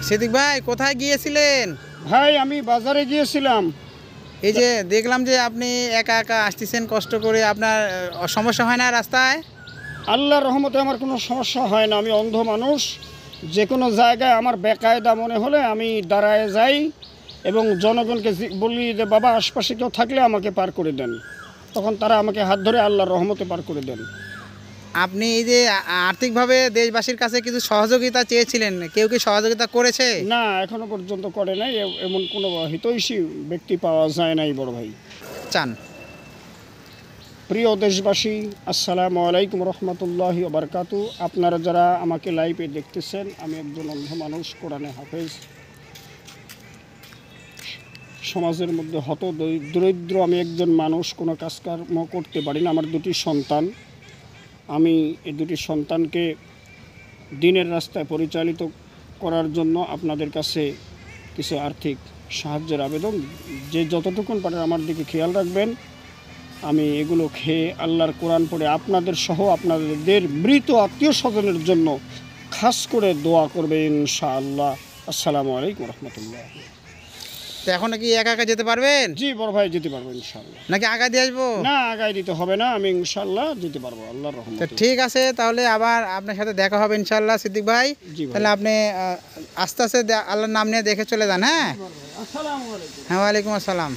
সিদ্দিক ভাই কোথায় গিয়েছিলেন? ভাই আমি বাজারে গিয়েছিলাম। এই যে দেখলাম যে আপনি একা একা আসতেছেন কষ্ট করে, আপনার সমস্যা হয় না রাস্তায়? আল্লাহর রহমতে আমার কোনো সমস্যা হয় না। আমি অন্ধ মানুষ, যে কোনো জায়গায় আমার বেকায়দা মনে হলে আমি দাঁড়ায় যাই এবং জনগণকে বলি যে বাবা আশপাশে কেউ থাকলে আমাকে পার করে দেন, তখন তারা আমাকে হাত ধরে আল্লাহর রহমতে পার করে দেন। আপনি এই যে আর্থিকভাবে দেশবাসীর কাছে কিছু সহযোগিতা চেয়েছিলেন, কেউ কি সহযোগিতা করেছে? না, এখনো পর্যন্ত করে নাই। এমন কোনো হিতৈষী ব্যক্তি পাওয়া যায় নাই বড় ভাই। চান? প্রিয় দেশবাসী, আসসালামু আলাইকুম রহমতুল্লাহি ওয়া বারাকাতু। আপনারা যারা আমাকে লাইভে দেখতেছেন, আমি একজন অন্ধ মানুষ, কোরআনে হাফেজ। সমাজের মধ্যে দরিদ্র আমি একজন মানুষ, কোনো কাজকর্ম করতে পারি না। আমার দুটি সন্তান, আমি এই দুটি সন্তানকে দিনের রাস্তায় পরিচালিত করার জন্য আপনাদের কাছে কিছু আর্থিক সাহায্যের আবেদন। যে যতটুকুন পারেন আমার দিকে খেয়াল রাখবেন। আমি এগুলো খেয়ে আল্লাহর কোরআন পড়ে আপনাদের সহ আপনাদের মৃত আত্মীয় স্বজনের জন্য খাস করে দোয়া করবে ইনশাআল্লাহ। আসসালামু আলাইকুম রহমতুল্লাহ। তো এখন কি একা একা যেতে পারবেন জি বড় ভাই, যেতে পারবো ইনশাআল্লাহ। নাকি আগে দিয়ে আসবো? না, আগায় দিতে হবে না, আমি ইনশাআল্লাহ যেতে পারবো আল্লাহর তো রহমতে। ঠিক আছে, তাহলে আবার আপনার সাথে দেখা হবে ইনশাল্লাহ সিদ্দিক ভাই। জি ভাই। তাহলে আপনি আস্তে আস্তে আল্লাহর নাম নিয়ে দেখে চলে যান। হ্যাঁ, আসসালামু আলাইকুম। হ্যাঁ, ওয়ালাইকুম আসসালাম।